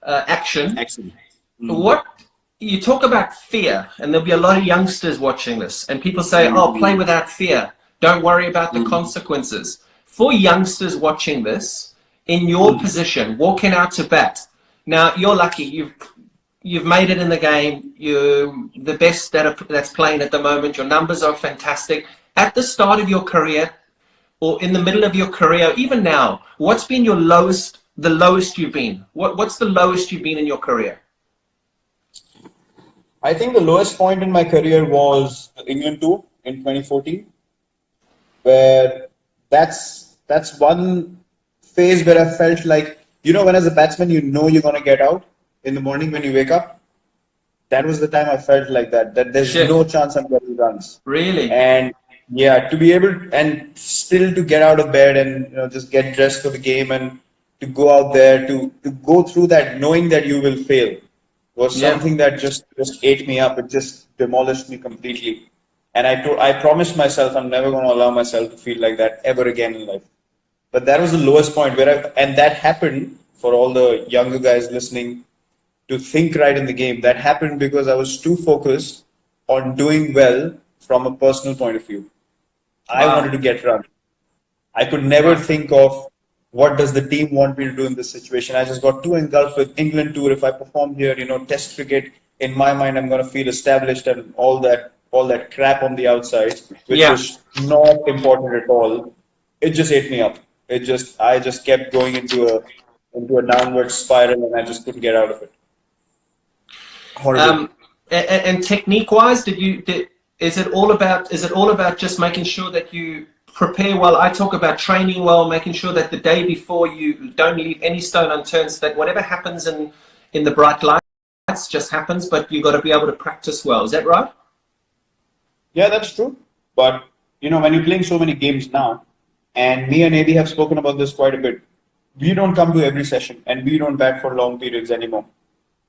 [SPEAKER 1] action.
[SPEAKER 2] Excellent.
[SPEAKER 1] What you talk about fear, and there'll be a lot of youngsters watching this, and people say, "Oh, play without fear. Don't worry about the consequences." For youngsters watching this, in your position, walking out to bat. Now you're lucky. You've made it in the game. You're the best that's playing at the moment. Your numbers are fantastic. At the start of your career, or in the middle of your career, even now, what's been your lowest? The lowest you've been? What's the lowest you've been in your career?
[SPEAKER 2] I think the lowest point in my career was the England tour in 2014, where that's one phase where I felt like, when as a batsman, you're going to get out in the morning when you wake up. That was the time I felt like that there's no chance I'm getting runs.
[SPEAKER 1] Really?
[SPEAKER 2] And yeah, to be able and still to get out of bed and just get dressed for the game and to go out there to go through that knowing that you will fail was something that just ate me up. It just demolished me completely. And I promised myself I'm never going to allow myself to feel like that ever again in life. But that was the lowest point and that happened for all the younger guys listening to think right in the game. That happened because I was too focused on doing well from a personal point of view. I wanted to get run. I could never think of what does the team want me to do in this situation. I just got too engulfed with England tour. If I perform here, Test cricket, in my mind, I'm going to feel established and all that crap on the outside, which was not important at all. It just ate me up. I just kept going into a downward spiral, and I just couldn't get out of it. Horrible.
[SPEAKER 1] And technique-wise, is it all about just making sure that you prepare well? I talk about training well, making sure that the day before you don't leave any stone unturned, so that whatever happens in the bright lights just happens, but you've got to be able to practice well. Is that right?
[SPEAKER 2] Yeah, that's true. But, when you're playing so many games now, and me and AB have spoken about this quite a bit, we don't come to every session and we don't bat for long periods anymore.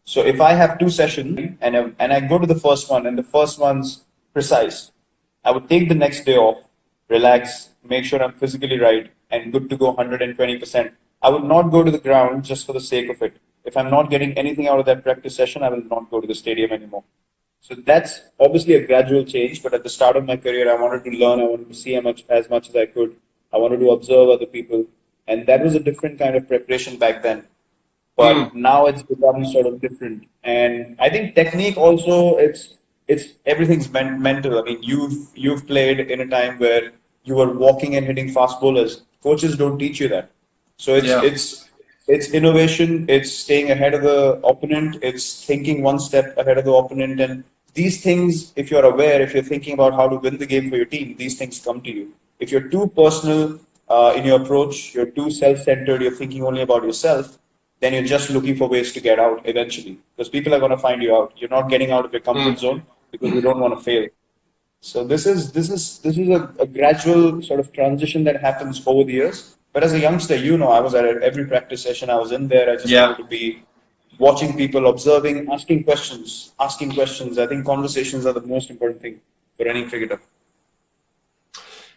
[SPEAKER 2] So if I have 2 sessions and I go to the first one and the first one's precise, I would take the next day off, relax, make sure I'm physically right and good to go 120%. I would not go to the ground just for the sake of it. If I'm not getting anything out of that practice session, I will not go to the stadium anymore. So that's obviously a gradual change, but at the start of my career, I wanted to learn, I wanted to see as much as I could. I wanted to observe other people, and that was a different kind of preparation back then. But now it's become sort of different. And I think technique also, it's everything's mental. I mean, you've played in a time where you were walking and hitting fast bowlers. Coaches don't teach you that. So it's innovation. It's staying ahead of the opponent. It's thinking one step ahead of the opponent. And these things, if you're aware, if you're thinking about how to win the game for your team, these things come to you. If you're too personal in your approach, you're too self-centered, you're thinking only about yourself, then you're just looking for ways to get out eventually. Because people are going to find you out. You're not getting out of your comfort zone because you don't want to fail. So this is a gradual sort of transition that happens over the years. But as a youngster, I was at every practice session. I was in there. I just wanted to be watching people, observing, asking questions. I think conversations are the most important thing for any cricketer.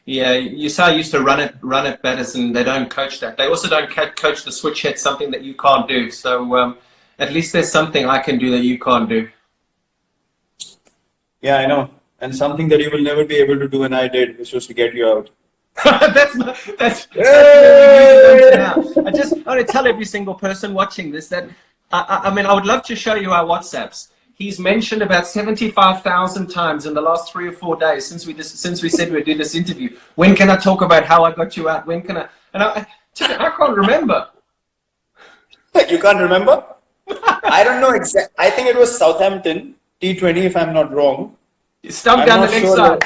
[SPEAKER 1] Yeah, you say I used to run at Peterson. They don't coach that. They also don't coach the switch hit, something that you can't do. So at least there's something I can do that you can't do.
[SPEAKER 2] Yeah, I know. And something that you will never be able to do, and I did, which was to get you out.
[SPEAKER 1] that's now. I want to tell every single person watching this that I would love to show you our WhatsApps. He's mentioned about 75,000 times in the last 3 or 4 days since we said we'd do this interview. When can I talk about how I got you out? When can I? And I can't remember.
[SPEAKER 2] You can't remember? I don't know exactly. I think it was Southampton T20, if I'm not wrong.
[SPEAKER 1] Stump
[SPEAKER 2] I'm
[SPEAKER 1] down the
[SPEAKER 2] not
[SPEAKER 1] next
[SPEAKER 2] sure
[SPEAKER 1] side.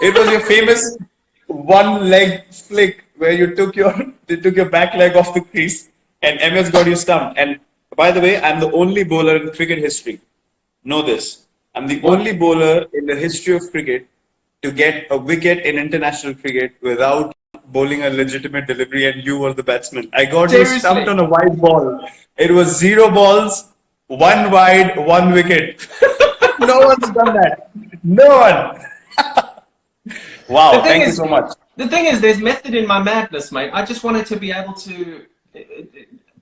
[SPEAKER 2] It was your famous one leg flick where they took your back leg off the crease and MS got you stumped. And by the way, I'm the only bowler in cricket history. Know this. I'm the
[SPEAKER 1] What?
[SPEAKER 2] only bowler in the history of cricket to get a wicket in international cricket without bowling a legitimate delivery, and you were the batsman. I got you stumped
[SPEAKER 1] Seriously.
[SPEAKER 2] on a wide ball. It was 0 balls, 1 wide, 1 wicket. No one's done that. No one.
[SPEAKER 1] The
[SPEAKER 2] Wow,
[SPEAKER 1] thing
[SPEAKER 2] thank you
[SPEAKER 1] is,
[SPEAKER 2] so much.
[SPEAKER 1] the thing is, there's method in my madness, mate. I just wanted to be able to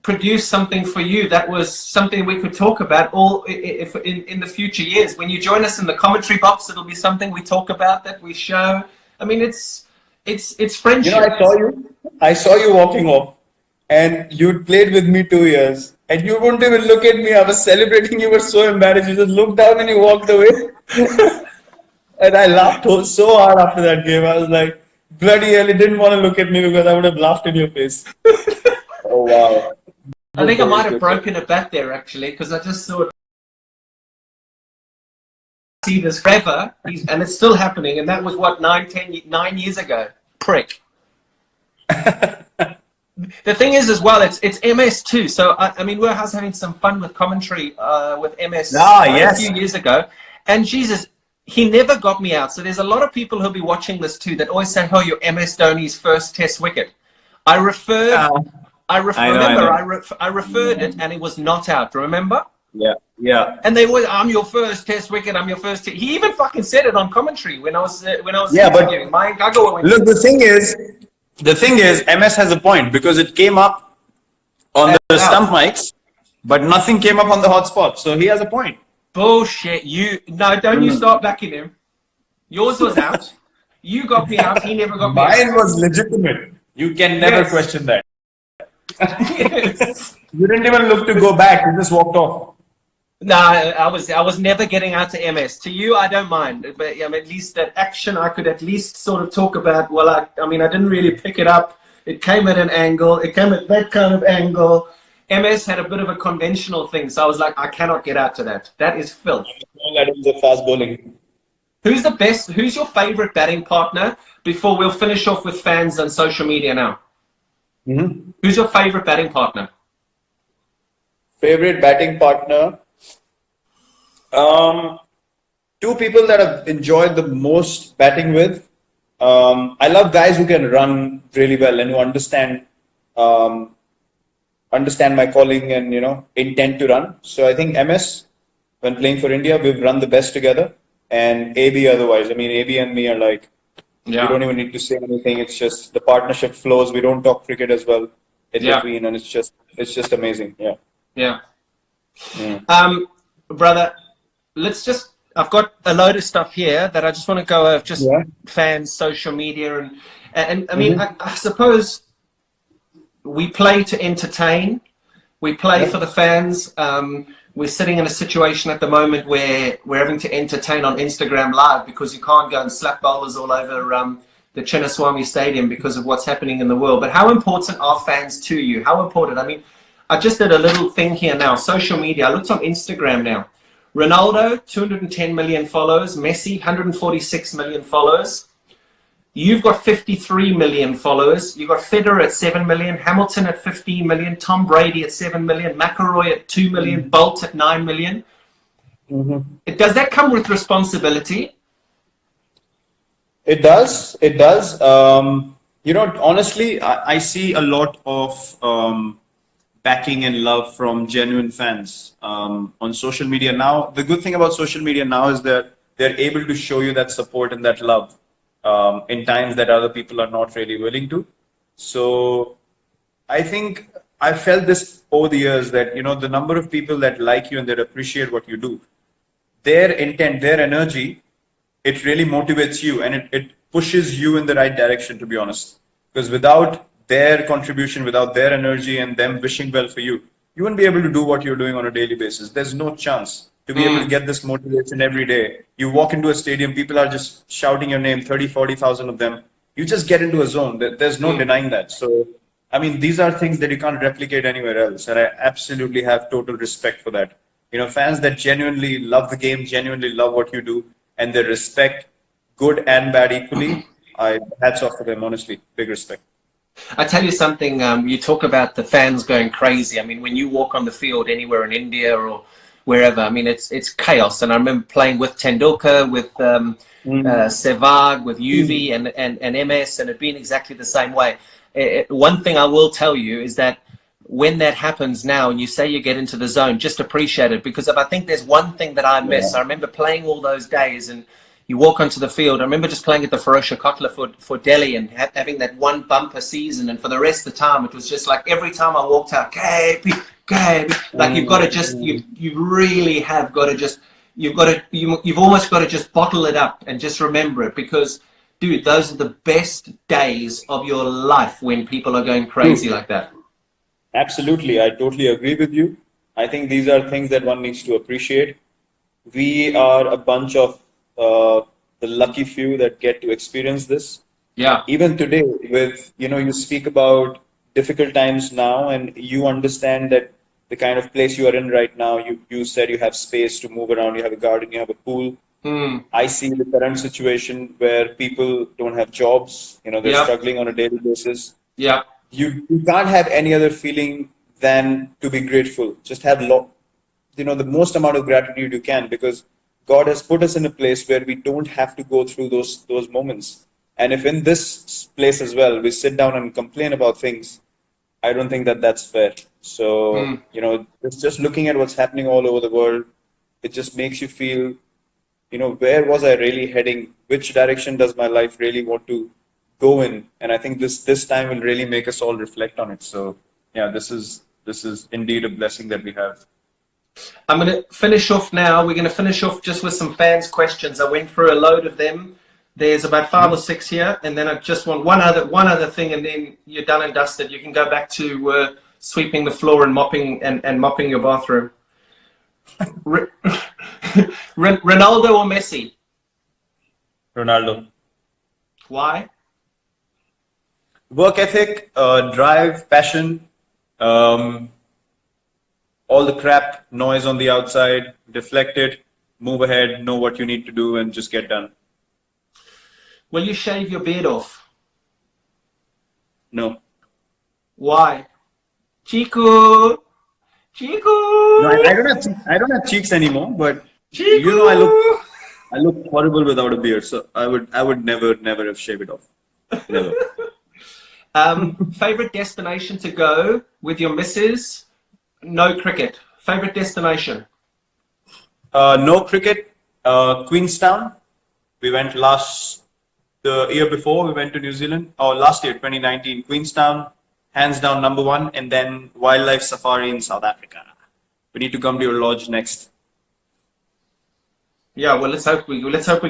[SPEAKER 1] produce something for you that was something we could talk about all if in the future years. When you join us in the commentary box, it'll be something we talk about that we show. I mean, it's
[SPEAKER 2] You know,
[SPEAKER 1] friendship.
[SPEAKER 2] I saw you walking off, and you'd played with me 2 years, and you wouldn't even look at me. I was celebrating. You were so embarrassed. You just looked down and you walked away. And I laughed so hard after that game. I was like, bloody hell, he didn't want to look at me because I would have laughed in your face. Oh, wow.
[SPEAKER 1] I think I might have
[SPEAKER 2] Good.
[SPEAKER 1] broken a bat there actually because I just thought see this forever, and it's still happening. And that was what 9 years ago. Prick. The thing is, as well, it's MS too. So I mean, we're having some fun with commentary with MS a few years ago, and Jesus, he never got me out. So there's a lot of people who'll be watching this too that always say, "Oh, you're MS Dhoni's first Test wicket." I referred. I referred it, and it was not out. Remember?
[SPEAKER 2] Yeah.
[SPEAKER 1] And they were, "I'm your first Test wicket. I'm your first." He even fucking said it on commentary when I was interviewing.
[SPEAKER 2] Look, the thing is, MS has a point because it came up on the stump mics, but nothing came up on the hotspot. So he has a point.
[SPEAKER 1] Bullshit. Don't you start backing him. Yours was out. You got me out. He never got me out.
[SPEAKER 2] Mine was legitimate. You can never question that.
[SPEAKER 1] Yes.
[SPEAKER 2] You didn't even look to go back. You just walked off.
[SPEAKER 1] No, I was never getting out to MS. To you, I don't mind, but at least that action I could at least sort of talk about. Well, I mean, I didn't really pick it up. It came at an angle. It came at that kind of angle. MS had a bit of a conventional thing, so I was like, I cannot get out to that. That is filth.
[SPEAKER 2] That was a fast bowling.
[SPEAKER 1] Who's the best? Who's your favorite batting partner? Before we'll finish off with fans and social media now.
[SPEAKER 2] Mm-hmm.
[SPEAKER 1] Who's your favorite batting partner?
[SPEAKER 2] Favorite batting partner? Two people that I've enjoyed the most batting with. I love guys who can run really well and who understand my calling and intent to run. So I think MS, when playing for India, we've run the best together, and AB otherwise. I mean, AB and me are like, we don't even need to say anything. It's just the partnership flows. We don't talk cricket as well in between, and it's just amazing. Yeah.
[SPEAKER 1] Brother, I've got a load of stuff here that I just want to go over, just fans, social media, and I mean, I suppose we play to entertain. We play for the fans. We're sitting in a situation at the moment where we're having to entertain on Instagram Live because you can't go and slap bowlers all over the Chinnaswamy Stadium because of what's happening in the world. But how important are fans to you? How important? I mean, I just did a little thing here now. Social media. I looked on Instagram now. Ronaldo, 210 million followers. Messi, 146 million followers. You've got 53 million followers. You've got Federer at 7 million, Hamilton at 15 million, Tom Brady at 7 million, McIlroy at 2 million, Bolt at 9 million. Does that come with responsibility?
[SPEAKER 2] It does. It does. Honestly, I see a lot of backing and love from genuine fans on social media now. The good thing about social media now is that they're able to show you that support and that love in times that other people are not really willing to. So I think I felt this over the years that, the number of people that like you and that appreciate what you do, their intent, their energy, it really motivates you and it pushes you in the right direction, to be honest. Because without their contribution, without their energy and them wishing well for you, you wouldn't be able to do what you're doing on a daily basis. There's no chance to be able to get this motivation every day. You walk into a stadium, people are just shouting your name, 30, 40,000 of them. You just get into a zone. There's no denying that. So I mean, these are things that you can't replicate anywhere else, and I absolutely have total respect for that. Fans that genuinely love the game, genuinely love what you do, and they respect good and bad equally. I hats off to them, honestly. Big respect.
[SPEAKER 1] I tell you something, you talk about the fans going crazy. I mean, when you walk on the field anywhere in India or wherever, I mean, it's chaos. And I remember playing with Tendulkar, with Sehwag, with UV and MS, and it being exactly the same way. One thing I will tell you is that when that happens now and you say you get into the zone, just appreciate it, because if I think there's one thing that I miss, I remember playing all those days and you walk onto the field. I remember just playing at the Ferocia Kotla for Delhi and having that one bumper season, and for the rest of the time it was just like every time I walked out, KP, like you've got to just, you really have got to just, you've almost got to just bottle it up and just remember it, because dude, those are the best days of your life when people are going crazy like that.
[SPEAKER 2] Absolutely, I totally agree with you. I think these are things that one needs to appreciate. We are a bunch of the lucky few that get to experience this.
[SPEAKER 1] Yeah.
[SPEAKER 2] Even today, with you speak about difficult times now, and you understand that the kind of place you are in right now. You said you have space to move around. You have a garden. You have a pool. I see the current situation where people don't have jobs. They're struggling on a daily basis.
[SPEAKER 1] Yeah.
[SPEAKER 2] You can't have any other feeling than to be grateful. Just have the most amount of gratitude you can, because God has put us in a place where we don't have to go through those moments. And if in this place as well we sit down and complain about things, I don't think that that's fair. So just looking at what's happening all over the world, it just makes you feel, where was I really heading? Which direction does my life really want to go in? And I think this time will really make us all reflect on it. So yeah, this is indeed a blessing that we have.
[SPEAKER 1] I'm going to finish off now. We're going to finish off just with some fans' questions. I went through a load of them. There's about 5 or 6 here, and then I just want one other thing, and then you're done and dusted. You can go back to sweeping the floor and mopping your bathroom. Ronaldo or Messi?
[SPEAKER 2] Ronaldo.
[SPEAKER 1] Why?
[SPEAKER 2] Work ethic, drive, passion, all the crap, noise on the outside, deflect it, move ahead, know what you need to do, and just get done.
[SPEAKER 1] Will you shave your beard off?
[SPEAKER 2] No.
[SPEAKER 1] Why? Chico!
[SPEAKER 2] No, I don't have cheeks anymore, but
[SPEAKER 1] Chico!
[SPEAKER 2] I look horrible without a beard, so I would never have shaved it off. Never.
[SPEAKER 1] Favorite destination to go with your missus? No cricket. Favorite destination?
[SPEAKER 2] No cricket. Queenstown. We went the year before we went to New Zealand. Last year, 2019. Queenstown, hands down #1, and then wildlife safari in South Africa. We need to come to your lodge next.
[SPEAKER 1] Yeah, well, let's hope we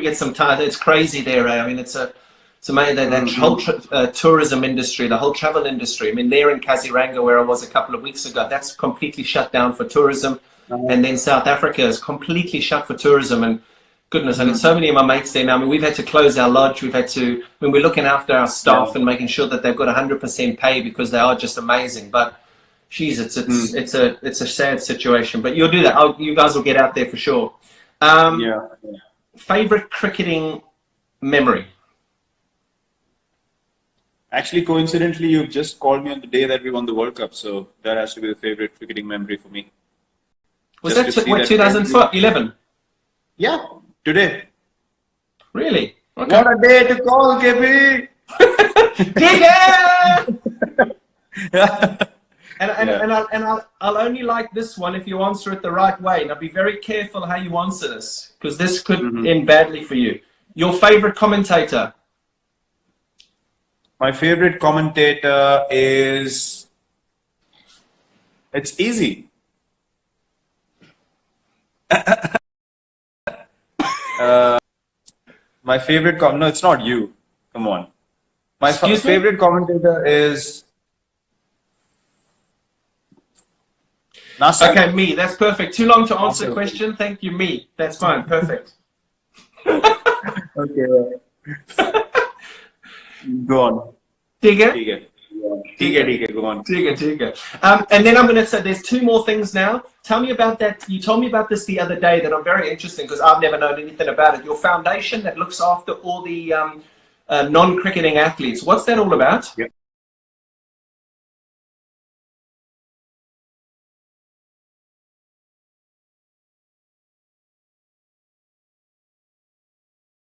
[SPEAKER 1] get some time. It's crazy there. I mean, it's amazing, that whole tourism industry, the whole travel industry. I mean, there in Kaziranga, where I was a couple of weeks ago, that's completely shut down for tourism. And then South Africa is completely shut for tourism. And goodness, I got so many of my mates there now. I mean, we've had to close our lodge. We're looking after our staff and making sure that they've got 100% pay, because they are just amazing. But geez, it's a sad situation. But you'll do that. You guys will get out there for sure. Favorite cricketing memory?
[SPEAKER 2] Actually, coincidentally, you just called me on the day that we won the World Cup, so that has to be the favorite cricketing memory for me.
[SPEAKER 1] Was that 2011?
[SPEAKER 2] Yeah, today.
[SPEAKER 1] Really? Okay.
[SPEAKER 2] What a day to call, KP!
[SPEAKER 1] And I'll only like this one if you answer it the right way. Now, be very careful how you answer this, because this could end badly for you. Your favorite commentator?
[SPEAKER 2] My favorite commentator is... It's easy. My favorite... No, it's not you. Come on. My favorite commentator is... Nasser?
[SPEAKER 1] Okay, me. That's perfect. Too long to answer the question. Thank you, me. That's fine. Perfect.
[SPEAKER 2] Okay. Go on.
[SPEAKER 1] Digger?
[SPEAKER 2] ठीक है, go on.
[SPEAKER 1] ठीक है. And then I'm going to say there's two more things now. Tell me about that. You told me about this the other day that I'm very interested because I've never known anything about it. Your foundation that looks after all the non-cricketing athletes. What's that all about?
[SPEAKER 2] Yeah.